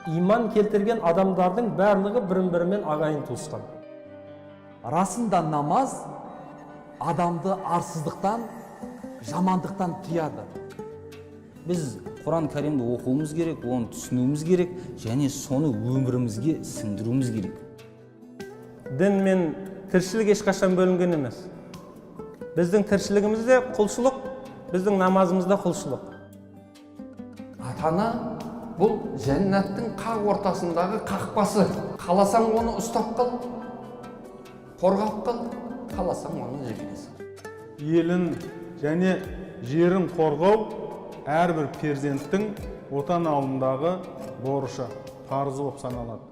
иман келтірген адамдардың барлығы бірін-бірімен ағайын туысқан. Расында намаз адамды арсыздықтан, жамандықтан тыяды. Біз Құран Кәрімді оқуымыз керек, оны түсінуіміз керек, және соны өмірімізге сіңдіруіміз керек. Дін мен тіршілік ешқашан бөлінген емес. Біздің тіршілігімізде құлшылық, біздің намазымызда құлшылық. Ата-ана бұл жәннаттың қақ ортасындағы қақпасы. Қаласаң оны ұстап қал, қорғап қал, қаласаң оны жібересің. Елін және жерін қорғау әрбір перзенттің отан алдындағы борышы, парызы болып саналады.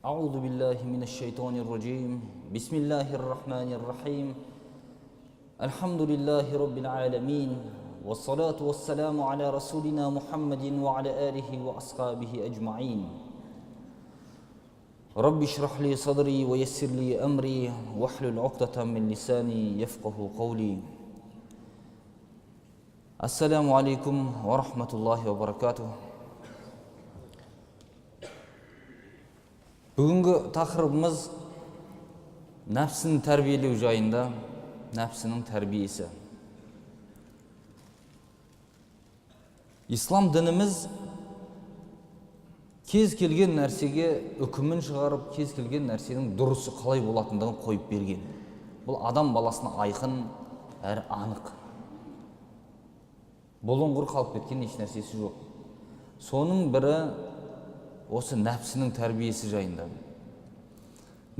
أعوذ بالله من الشيطان الرجيم بسم الله الرحمن الرحيم الحمد لله رب العالمين والصلاة والسلام على رسولنا محمد وعلى آله وأصحابه أجمعين رب اشرح لي صدري ويسر لي أمري واحلل عقدة من لساني يفقه قولي السلام عليكم ورحمة الله وبركاته. Бүгінгі тақырыбымыз нәпсінің тәрбиелеу жайында, нәпсінің тәрбиесі. Ислам дініміз кез келген нәрсеге үкімін шығарып, кез келген нәрсенің дұрысы қалай болатындығын қойып берген. Бұл адам баласына айқын әрі анық. Бұлыңғыр қалып кеткен еш нәрсесі жоқ. Соның бірі осы нәпсінің тәрбиесі жайында.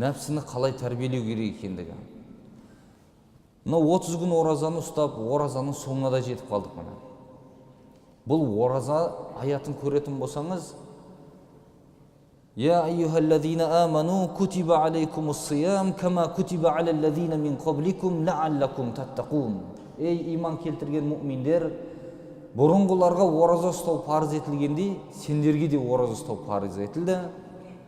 Нәпсіні қалай тәрбиелеу керек екендігі. Мына 30 күн оразаны ұстап, оразаның соңына да жетіп қалдық мына. Бұл ораза аятын көретін болсаңыз, Я айюхаллазина аману кутиба алейкумус сиям кама кутиба алаллазина мин қабликум лааллакум таттақун. Ей иман келтірген мұъминдер, бұрынғыларға ораза ұстау парыз етілгендей, сендерге де ораза ұстау парыз етілді,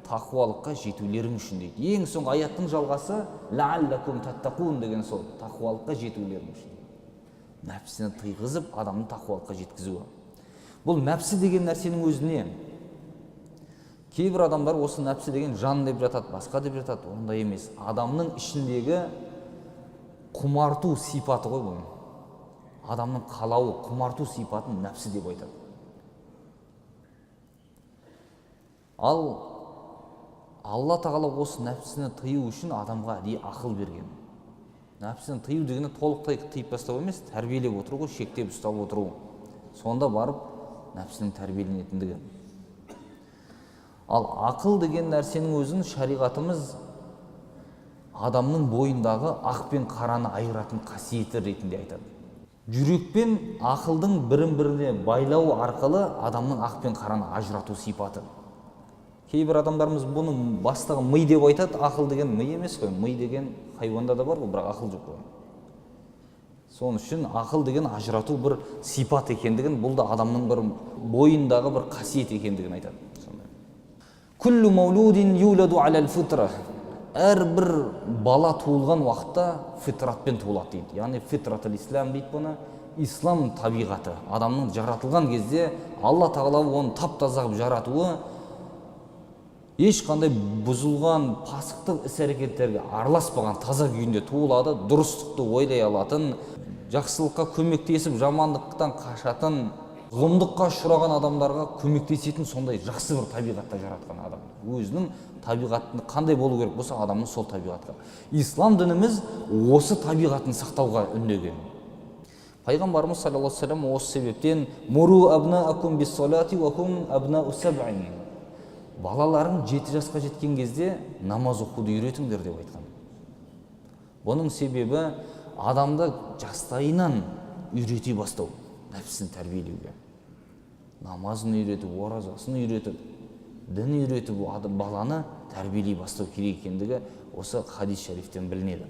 тақуалыққа жетулерің үшін дейді. Ең соң аяттың жалғасы лааллакум таттақун деген сол, тақуалыққа жетулерің үшін. Нәпсіні тыйғызып, адамның тақуалыққа жеткізуі. Бұл нәпсі деген нәрсенің өзіне. Кейбір адамдар осы нәпсі деген жан деп жатады, басқа деп жатады, ондай емес. Адамның ішіндегі құмарту сипаты ғой бұл. Адамның қалауы, құмарту сипатын нәпсі деп айтады. Ал Алла тағала осы нәпсіні тыю үшін адамға әдейі ақыл берген. Нәпсіні тыю дегені толықтай тыйып тастау емес, тәрбиелеп отыру, шектеп ұстап отыру. Сонда барып нәпсінің тәрбиеленетіндігі. Ал ақыл деген нәрсенің өзін шариғатымыз адамның бойындағы ақ пен қараны айыратын қасиеті ретінде айтады. Жүрек пен ақылдың бірін-біріне байлау арқылы адамның ақ пен қараны ажырату сипаты. Кейбір адамдарымыз бұны бастығы ми деп айтады, ақыл деген ми емес қой, ми деген хайуанда да бар ғой, бірақ ақыл жоқ қой. Соның үшін ақыл деген ажырату бір сипат екендігін, бұл да адамның бір бойындағы бір қасиет екендігін айтады. Күллу маулудин юладу алал фитра. Әрбір бала туылған уақытта фитратпен туылады дейді. Яғни фитратыл ислам дейді бұны. Ислам табиғаты. Адамның жаратылған кезде Алла тағала оны тап-таза қылып жаратуы ешқандай бұзылған пасықтық іс-әрекеттерге араласпаған таза күйінде туылады, дұрыстықты ойлай алатын, жақсылыққа көмектесіп, жамандықтан қашатын, зұлымдыққа ұшыраған адамдарға көмектесетін сондай жақсы бір табиғатта жаратқан адам. Өзінің табиғатын қандай болу керек болса, адамның сол табиғатқа. Ислам дініміз осы табиғатын сақтауға үндеген. Пайғамбарымыз саллаллаху алейхи ва саллям осы себептен муру абнаакум бис-салати ва кум абнау саб'ин. Балаларың 7 жасқа жеткен кезде намаз оқуды үйретіңдер деп айтқан. Бұның себебі адамды жастайынан үйрете бастау, нәпсін тәрбиелеуге. Намазын үйретіп, оразасын үйретіп, дін үйретіп, баланы тәрбиелей бастау керек екендігі осы хадис шарифтен білінеді.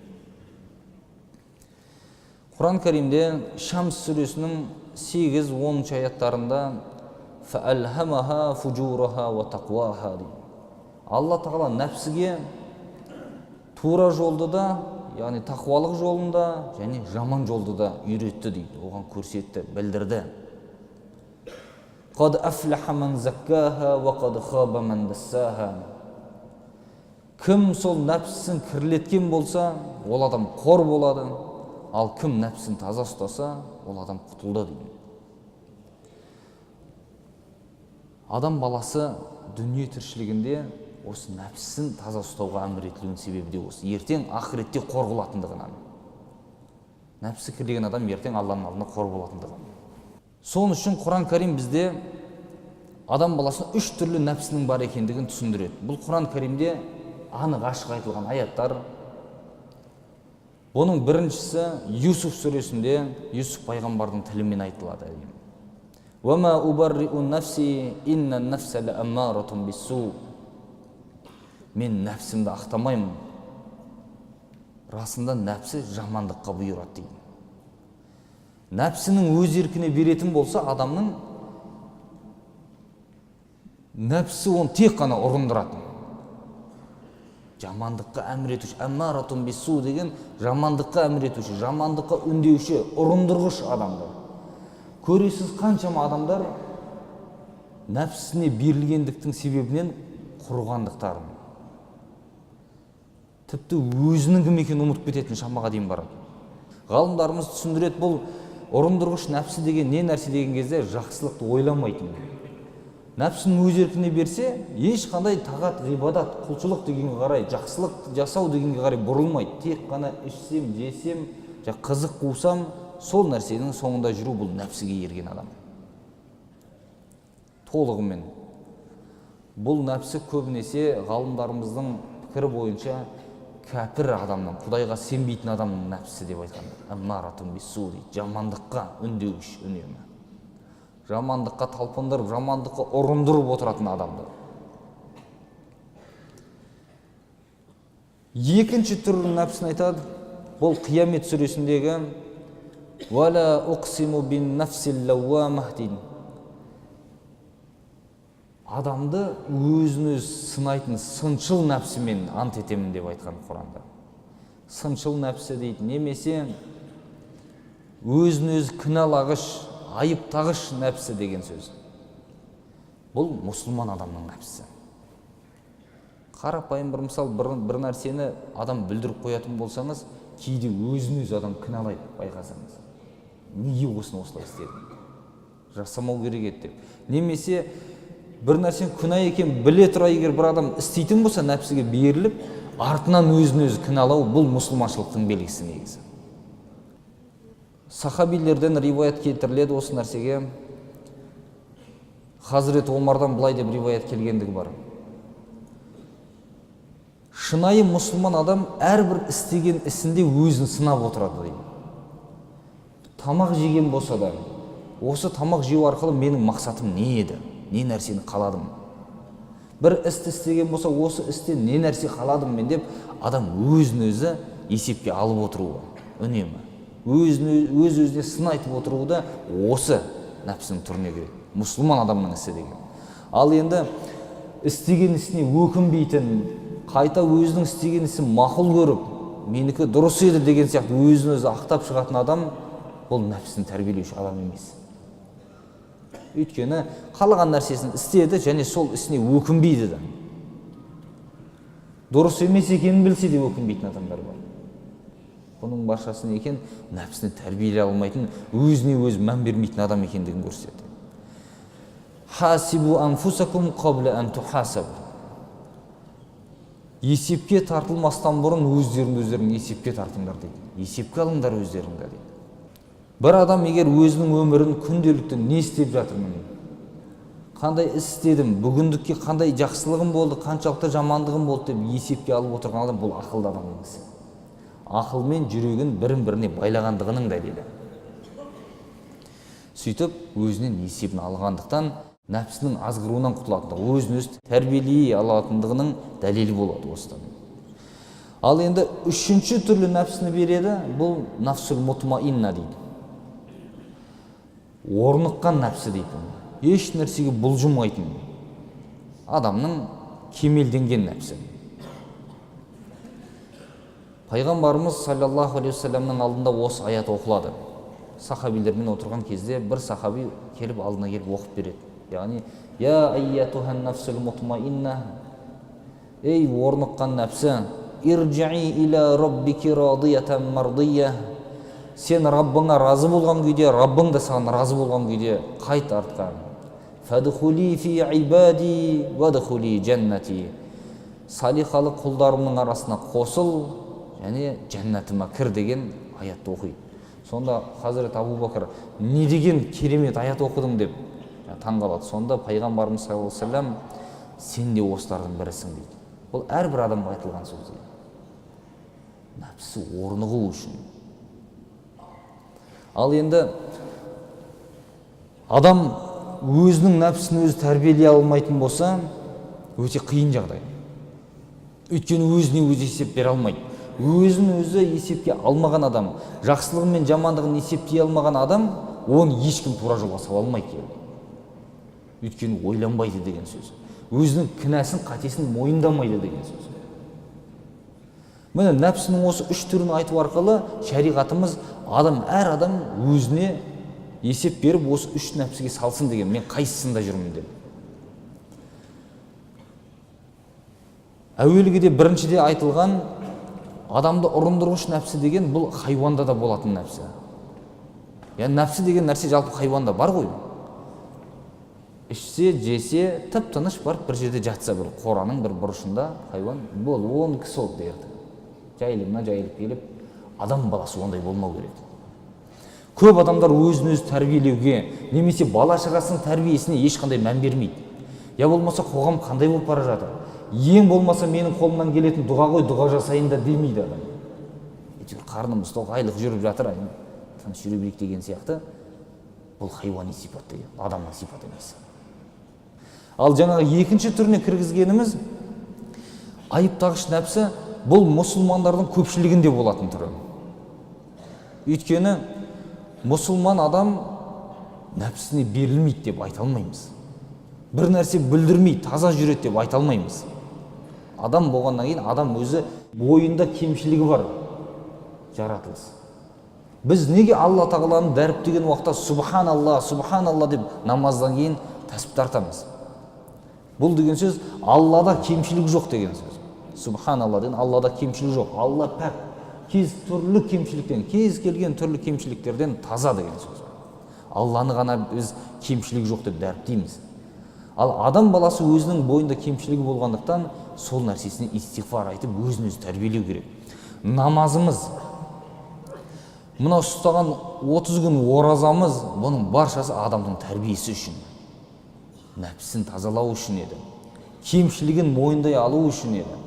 Құран Кәрімде Шамс сүресінің 8-10 аяттарында فَأَلْهَمَهَا فُجُورَهَا وَتَقْوَاهَا Алла тағала нәпсіге тура жолды да, яғни тақуалық жолында және жаман жолды да үйретті дейді, оған көрсетті, білдірді. Қад афлаха ман заккаха ва қад хаба ман дassаха. Кім сол нәпсісін кірлеткен болса, ол адам қор болады, ал кім нәпсін таза ұстаса, ол адам құтылды дейді. Адам баласы дүние тіршілігінде осы нәпсісін таза ұстауға әмір етілуінің себебі де осы. Ертең ақыретте қор болатындығынан. Нәпсі кірлеген адам ертең Алланың алдында қор болатындығынан. Соның үшін Құран Карим бізде адам баласына 3 түрлі нәпсінің бар екендігін түсіндіреді. Бұл Құран Каримде анық ашық айтылған аяттар. Оның біріншісі Юсуф сүресінде Юсуф пайғамбардың тілімен айтылады. وَمَا أُبَرِّئُ النَّفْسِ إِنَّ النَّفْسَ لَأَمَّارَةٌ بِالسُّوءِ. Мен нәпсімді ақтамаймын. Расында нәпсі жамандыққа бұйырады дейді. Нәпсінің өз еркіне беретін болса, адамның нәпсі оны тек қана ұрындырады. Жамандыққа әмір етуші, әммаратун биссу деген жамандыққа әмір етуші, жамандыққа үндеуші, ұрындырғыш адамдар. Көресіз қаншама адамдар нәпсісіне берілгендіктің себебінен құрғандықтарын, тіпті өзінің кім екенін ұмытып кететін шамаға дейін барады. Ғалымдарымыз түсіндіреді, бұл ұрындырғыш нәпсі деген не нәрсе деген кезде жақсылықты ойламайтын. Нәпсінің өз еркіне берсе, ешқандай тағат, ғибадат, құлшылық дегенге қарай, жақсылық жасау дегенге қарай бұрылмайды. Тек қана ішсем, жесем, қызық қусам, сол нәрсенің соңында жүру бұл нәпсіге ерген адам. Толығымен. Бұл нәпсі көбінесе ғалымдарымыздың пікірі бойынша кәпір адамның, Құдайға сенбейтін адамның нәпсі деп айтқан. Әммаратун биссу дейді, жамандыққа үндеуіш үнемі. Жамандыққа талпындырып, жамандыққа ұрындырып отыратын адамдар. Екінші түрі нәпсін айтады, бұл Қиямет сүресіндегі «Вала уқсиму бин нафсил лауамах» дейді. Адамды өзін-өз сынайтын сыншыл нәпсімен ант етемін деп айтқан Құранда. Сыншыл нәпсі дейді, немесе өзін-өз кінәлағыш, айыптағыш нәпсі деген сөз. Бұл мұсылман адамның нәпсі. Қарапайым бір мысал, бір нәрсені адам бүлдіріп қоятын болсаңыз, кейде өзін-өз адам кінәлайды, байқасаңыз. Неге осыны осылай істедім? Жасамау керек еді деп. Немесе бір нәрсен күнә екен біле тұра егер бір адам істейтін болса, нәпсіге беріліп, артынан өзін-өзі кінәлау, бұл мұсылманшылықтың белгісі негізі. Сахабилерден риваят келтіріледі осы нәрсеге. Хазірет Омардан былай деп риваят келгендігі бар. Шынайы мұсылман адам әрбір істеген ісінде өзін сынап отырады дейді. Тамақ жеген болса да, осы тамақ жеу арқылы менің мақсатым не еді? Не нәрсені қаладым? Бір істі істеген болса, осы істен не нәрсе қаладым мен деп, адам өзін-өзі есепке алып отыруы үнемі. Өз-өзіне сын айтып отыруы да осы нәпсінің түріне кіреді. Мұсылман адамның ісі деген. Ал енді істеген ісіне өкінбейтін, қайта өзінің істеген ісін мақұл көріп, менікі дұрыс еді деген сияқты өзін-өзі ақтап шығатын адам, бұл нәпсін тәрбиелеуші адам емес. Өйткені қалаған нәрсесін істеді және сол ісіне өкінбейді да. Дұрыс емес екенін білсе де өкінбейтін адамдар бар. Бұның баршасы не екен? Нәпсіні тәрбиелей алмайтын, өзіне өз мән бермейтін адам екендігін көрсетеді. Хасибу анфусакум қабла ан тухасабу. Есепке тартылмастан бұрын өздерін есепке тартыңдар дейді. Есепке алыңдар өздеріңді дейді. Бір адам егер өзінің өмірін күнделікті не істеп жатырмын, қандай іс істедім, бүгіндікке қандай жақсылығым болды, қаншалықты жамандығым болды деп есепке алып отырған адам, бұл ақылды адамның ісі. Ақылмен жүрегін бірін-біріне байлағандығының дәлелі. Сөйтіп, өзінен есебін алғандықтан, нәпсінің азғыруынан құтылатындығы, өзін-өз тәрбиелей алатындығының дәлелі болады осыдан. Ал енді үшінші түрлі нәпсіні береді, бұл нафсул мутмаинна дейді. Орныққан нәпсі дейді. Еш нәрсеге бұлжымайтын. Адамның кемелденген нәпсі. Пайғамбарымыз саллаллаху алейхи вассаламның алдында осы аят оқылады. Сахабилермен отырған кезде бір сахаби келіп алдына келіп оқып береді. Яғни, я айятухан нафсул мутмаинна, ей орныққан нәпсі, ирджи иля раббики радиятан мардия, сен Раббыңа разы болған күйде, Раббың да саған разы болған күйде қайт артқа. Фадхули фи ибади вадхули джаннати, салихалы құлдарымның арасына қосыл, және жәннатыма кір деген аятты оқиды. Сонда Хазірет Абу Бакр не деген керемет аят оқыдың деп таңғалады. Сонда пайғамбарымыз саллаллаху алейхи вассалам сен де осылардың бірісің дейді. Бұл әрбір адамға айтылған сөз дейді. Нәпсі орнығу үшін. Ал енді адам өзінің нәпсін өзі тәрбиелей алмайтын болса, өте қиын жағдай. Өйткені өзіне өзі есеп бере алмайды. Өзін өзі есепке алмаған адам, жақсылығы мен жамандығын есептей алмаған адам, оны ешкім тура жолға сала алмайды. Өйткені ойланбайды деген сөз. Өзінің кінәсін, қатесін мойындамайды деген сөз. Міне нәпсінің осы үш түрін айту арқылы шариғатымыз әр адам өзіне есеп беріп осы үш нәпсіге салсын деген, мен қайсысында жүрмін деп. Әуелгіде біріншіде айтылған адамды ұрындырғыш нәпсі деген бұл хайуанда да болатын нәпсі. Яғни нәпсі деген нәрсе жалпы хайуанда бар ғой. Ішсе, жесе, тып-тыныш барып бір жерде жатса, бір қораның бір бұрышында хайуан бол, он кісі ол дерді. Жайылымына жайылып келіп, адам баласы ондай болмау керек. Көп адамдар өзін-өзі тәрбиелеуге, немесе бала шағасының тәрбиесіне ешқандай мән бермейді. Я болмаса қоғам қандай болып бара жатыр? Ең болмаса менің қолымнан келетін дұға ғой, дұға жасайын да демейді адам. Қарнымыз тоқ, айлық жүріп жатыр, тыныш жүре берейік деген сияқты. Бұл хайуани сипат деген, адамның сипат емес. Ал жаңағы екінші түріне кіргізгеніміз айыптағыш нәпсі, бұл мұсылмандардың көпшілігінде болатын түрі. Өйткені мұсылман адам нәпсісіне берілмейді деп айта алмаймыз. Бір нәрсе білдірмейді, таза жүреді деп айта алмаймыз. Адам болғаннан кейін адам өзі бойында кемшілігі бар жаратылыс. Біз неге Алла тағаланы дәріптеген уақытта субханалла, субханалла деп намаздан кейін тәсбih тартамыз? Бұл деген сөз Аллада кемшілік жоқ деген сөз. Субханалла деген Аллада кемшілік жоқ. Алла пәк, кез келген түрлі кемшіліктерден таза деген сөз. Алланы ғана біз кемшілік жоқ деп дәріптейміз. Ал адам баласы өзінің бойында кемшілігі болғандықтан сол нәрсесіне истиғфар айтып өзін өзі тәрбиелеу керек. Намазымыз, мына ұстаған 30 күн оразамыз, бұның баршасы адамның тәрбиесі үшін, нәпсін тазалау үшін еді, кемшілігін мойындай алу үшін еді.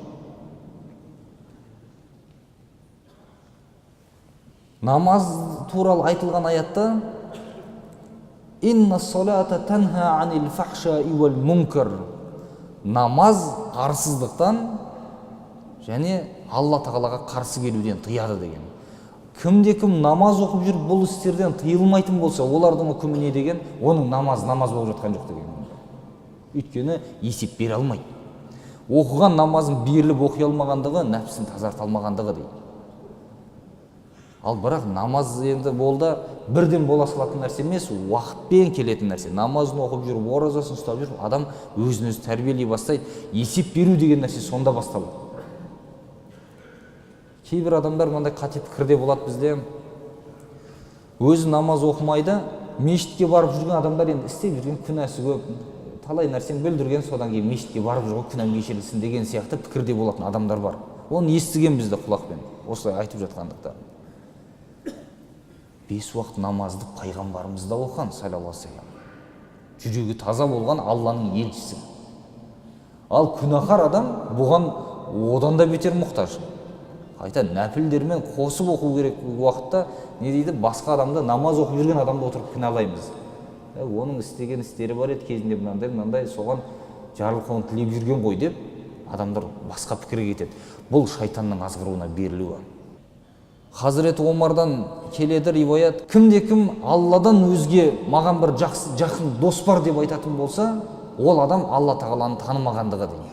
Намаз туралы айтылған аятта инна салата танха анил фахшаи вал мункар, намаз арсыздықтан және Алла тағалаға қарсы келуден тыяды деген. Кімде-кім намаз оқып жүріп бұл істерден тыйылмайтын болса, олардың үкімі не деген? Оның намаз болып жатқан жоқ деген. Өйткені есеп бере алмайды. Оқыған намазын беріліп оқи алмағандығы нәпсін тазарта алмағандығы дейді. Ал бірақ намаз енді болды, бірден бола салатын нәрсе емес, уақытпен келетін нәрсе. Намазын оқып жүріп, оразасын ұстап жүріп, адам өзін өзі тәрбиелей бастайды. Есеп беру деген нәрсе сонда басталады. Кейбір адамдар мынандай қате пікірде болады бізде. Өзі намаз оқымайды, мешітке барып жүрген адамдар енді істеп жүрген күнәсі көп, талай нәрсені бүлдірген, содан кейін мешітке барып жүрген күнәм кешірілсін деген сияқты пікірде болатын адамдар бар. Оны естіген бізді құлақпен, осылай айтып жатқандықтар. 5 уақыт намазды пайғамбарымыз да оқыған, саллаллаху алейхи вассалам. Жүрегі таза болған Алланың елшісі. Ал күнәһар адам бұған одан да бетер мұқтаж. Қайта нәпілдермен қосып оқу керек уақытта, не дейді, басқа адамды, намаз оқып жүрген адамды отырып кінәлаймыз. Оның істеген істері бар еді, кезінде мынандай, соған жарылқауын тілеп жүрген ғой деп, адамдар басқа пікірге кетеді. Бұл шайтанның азғыруына берілуі. Хазіреті Омардан келеді риуаят, кімде-кім Алладан өзге маған бір жақын дос бар деп айтатын болса, ол адам Алла тағаланы танымағандығы дейді.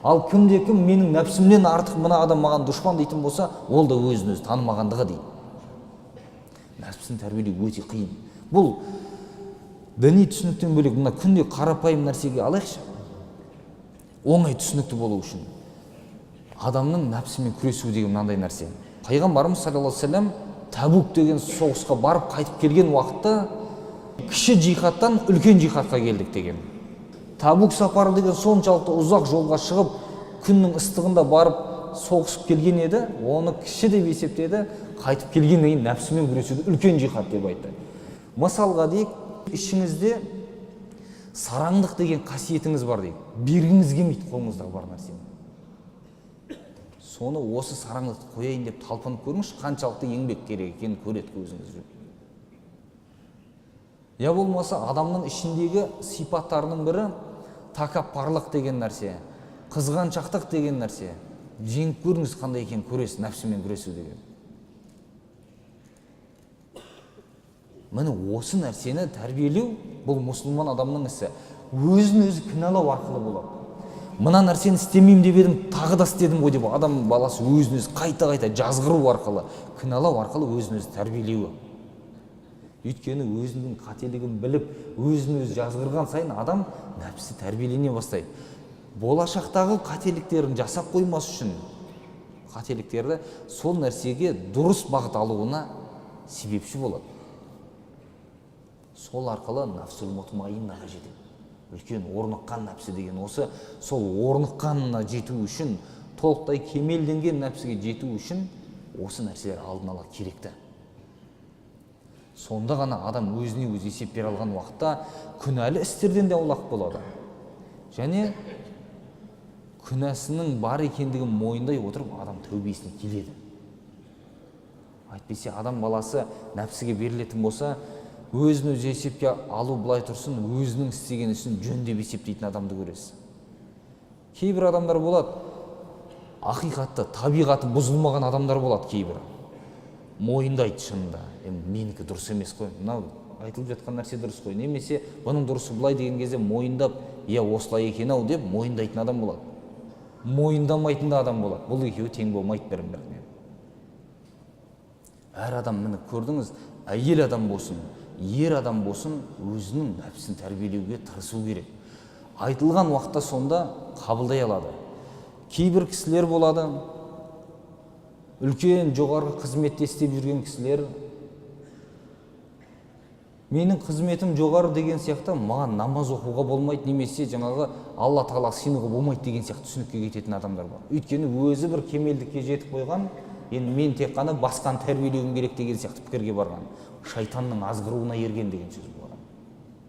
Ал кімде кім менің нәпсімнен артық мына адам маған дұшпан дейтін болса, ол да өзін өзі танымағандығы дейді. Нәпсін тәрбиелеу өте қиын. Бұл діни түсініктен бөлек мына күнде қарапайым нәрсеге алайықшы. Оңай түсінікті болу үшін адамның нәпсімен күресу деген мынандай нәрсе. Пайғамбарымыз саллаллаху алейхи вассалам Табук деген соғысқа барып қайтып келген уақытта кіші джихадтан үлкен джихадқа келдік деген. Табук сапары деген соншалықты ұзақ жолға шығып, күннің ыстығында барып соғысып келген еді, оны кіші деп есептеді, қайтып келгеннен кейін нәпсімен күресуді үлкен джихад деп айтты. Мысалға дейік, ішіңізде сараңдық деген қасиетіңіз бар дейік. Бергіңіз келмейді қолыңыздағы бар нәрсені. Соны осы сараңдықты қояйын деп талпынып көріңізші, қаншалықты еңбек керек екенін көреді көзіңіз. Я болмаса адамның ішіндегі сипаттарының бірі тәкаппарлық деген нәрсе, қызғаншақтық деген нәрсе. Жеңіп көріңіз қандай екенін көресіз нәпсімен күресу деген. Міне осы нәрсені тәрбиелеу бұл мұсылман адамның ісі. Өзін өзі кінәлау арқылы болады. Мына нәрсені істемеймін деп едім, тағы да істедім ғой деп адам баласы өзін өзі қайта-қайта жазғыру арқылы, кінәлау арқылы өзін өзі тәрбиелеуі. Өйткені өзінің қателігін біліп, өзін өзі жазғырған сайын адам нәпсі тәрбиелене бастайды. Болашақтағы қателіктерін жасап қоймас үшін қателіктерді сол нәрсеге дұрыс бағыт алуына себепші болады. Сол арқылы нафсул мутмаиннаға жетеді. Үлкен орныққан нәпсі деген осы, сол орныққанына жету үшін, толықтай кемелденген нәпсіге жету үшін осы нәрселер алдын ала керекті. Сонда ғана адам өзіне өзі есеп бере алған уақытта күнәлі істерден де аулақ болады. Және күнәсінің бар екендігін мойындай отырып адам тәубесіне келеді. Әйтпесе адам баласы нәпсіге берілетін болса, өзін өзі есепке алу былай тұрсын, өзінің істеген ісін жөн деп есептейтін адамды көресіз. Кейбір адамдар болады, ақиқатты, табиғаты бұзылмаған адамдар болады кейбір. Мойындайды шынында, менікі дұрыс емес қой, мынау айтылып жатқан нәрсе дұрыс қой, немесе бұның дұрысы былай деген кезде мойындап, осылай екен-ау деп мойындайтын адам болады. Мойындамайтын да адам болады. Бұл екеуі тең болмайды бірін-біріне. Әр адам, міне көрдіңіз, әйел адам болсын, ер адам болсын, өзінің нәпсін тәрбиелеуге тырысу керек. Айтылған уақытта сонда қабылдай алады. Кейбір кісілер болады, үлкен жоғарғы қызметте істеп жүрген кісілер, менің қызметім жоғары деген сияқты маған намаз оқуға болмайды, немесе жаңағы Алла Тағала сенуге болмайды деген сияқты түсінікке кететін адамдар бар. Өйткені өзі бір кемелдікке жетіп қойған, енді мен тек қана басқаны тәрбиелеуім керек деген сияқты пікірге барған. Шайтанның азғыруына ерген деген сөз болған.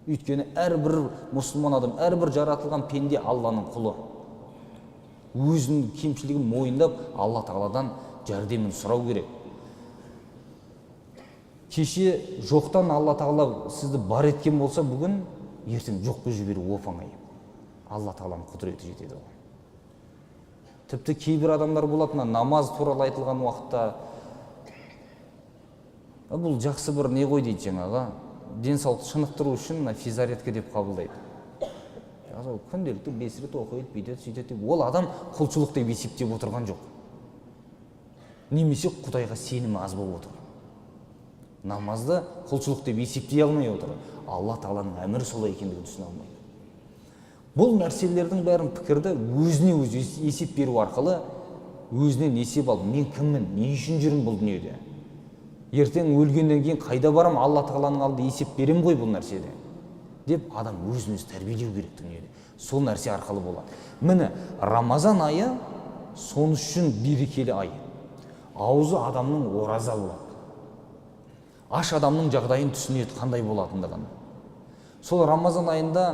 Өйткені әрбір мұсылман адам, әрбір жаратылған пенде Алланың құлы. Өзінің кемшілігін мойындап, Алла Тағаладан жәрдемін сұрау керек. Кеше жоқтан Алла Тағала сізді бар еткен болса, бүгін ертең жоққа жіберу оп-оңай. Алла Тағаланың құдіреті жетеді. Тіпті кейбір адамдар болады, намаз туралы айтылған уақытта бұл жақсы бір не ғой дейді жаңағы, денсаулықты шынықтыру үшін физаретка деп қабылдайды. Күнделікті 5 рет оқиды, бүйтеді, сөйтеді. Ол адам құлшылық деп есептеп отырған жоқ. Немесе Құдайға сенімі аз болып отыр. Намазды құлшылық деп есептей алмай отыр. Алла Тағаланың әмірі солай екендігін түсіне алмайды. Бұл нәрселердің бәрін пікірді өзіне өзі есеп беру арқылы өзінен есеп ал, мен кіммін, не үшін жүрмін бұл дүниеде? Ертең өлгеннен кейін қайда барам, Алла Тағаланың алдында есеп берем ғой бұл нәрседе деп адам өзін өзі тәрбиелеу керек дүниеде. Сол нәрсе арқылы болады. Міне Рамазан айы сон үшін берекелі ай. Аузы адамның ораза болады. Аш адамның жағдайын түсінеді қандай болатындығын. Сол Рамазан айында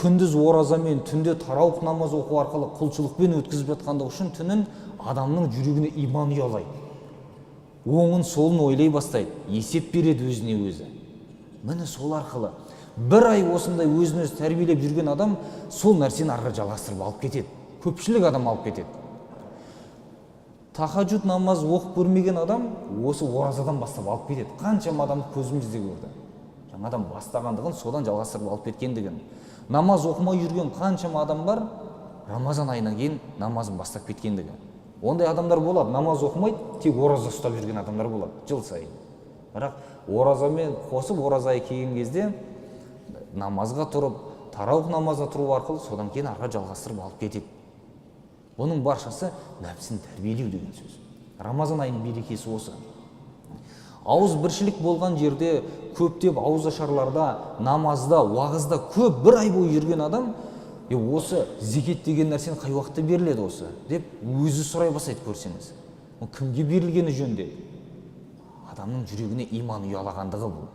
күндіз оразамен, түнде тарауық намаз оқу арқылы құлшылықпен өткізіп жатқандығы үшін түнін адамның жүрегіне иман ұялайды. Оңын солын ойлай бастайды, есеп береді өзіне өзі. Міне сол арқылы бір ай осындай өзін өзі тәрбиелеп жүрген адам сол нәрсені арға жалғастырып алып кетеді. Көпшілік адам алып кетеді. Тахаджуд намаз оқып көрмеген адам осы оразадан бастап алып кетеді. Қаншама адамды көзімізде көрді. Жаңадан бастағандығын содан жалғастырып алып кеткендігін. Намаз оқымай жүрген қаншама адам бар, Рамазан айынан кейін намазын бастап кеткендігі. Ондай адамдар болады, намаз оқымайды, тек ораза ұстап жүрген адамдар болады жыл сайын. Бірақ оразамен қосып, ораза келген кезде намазға тұрып, тараух намазына тұру арқылы содан кейін арға жалғастырып алып кетеді. Оның баршасы нәпсін тәрбиелеу деген сөз. Рамазан айының берекесі осы. Ауыз біршілік болған жерде, көптеп ауызашарларда, намазда, уағызда көп бір ай бойы жүрген адам, осы зекет деген нәрсені қай уақытта беріледі осы деп өзі сұрай бастайды. Көрсеңіз, кімге берілгені жөнде? Адамның жүрегіне иман ұялағандығы бұл.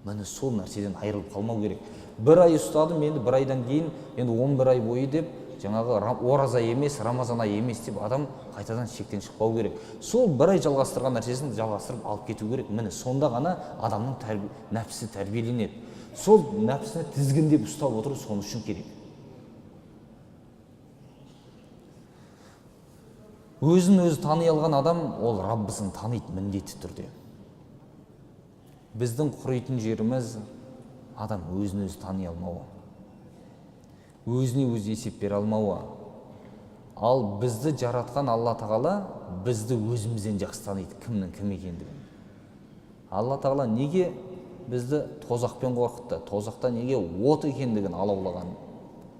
Міне сол нәрседен айырылып қалмау керек. Бір ай ұстадым, енді бір айдан кейін, енді 11 ай бойы деп, жаңағы ораза емес, Рамазан айы емес деп адам қайтадан шектен шықпау керек. Сол бір ай жалғастырған нәрсесін жалғастырып алып кету керек. Міне сонда ғана адамның нәпсі тәрбиеленеді. Сол нәпсіні тізгіндеп ұстап отыру соны үшін керек. Өзін өзі тани алған адам, ол Раббысын таниды міндетті түрде. Біздің құрайтын жеріміз адам өзін өзі тани алмауы, өзіне өзі есеп бере алмауы. Ал бізді жаратқан Алла Тағала бізді өзімізден жақсы таниды, кімнің кім екендігін. Алла Тағала неге бізді тозақпен қорқытты, тозақта неге от екендігін алаулаған,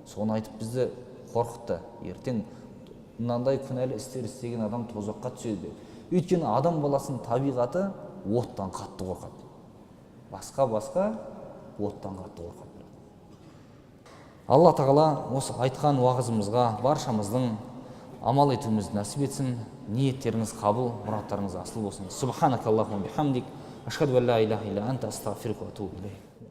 соны айтып бізді қорқытты. Ертең мынандай күнәлі істер істеген адам тозаққа түседі. Өйткені адам баласының табиғаты оттан қатты қорқады. Басқа оттан қатты қорқады. Алла Тағала осы айтқан уағызымызға баршамыздың амал етуімізді нәсіп етсін. Ниеттеріңіз қабыл, мұраттарыңыз асыл болсын. Субханакаллахумма бихамдик, ашхаду ан ла илаха илля анта, астағфирука ва атубу илейк.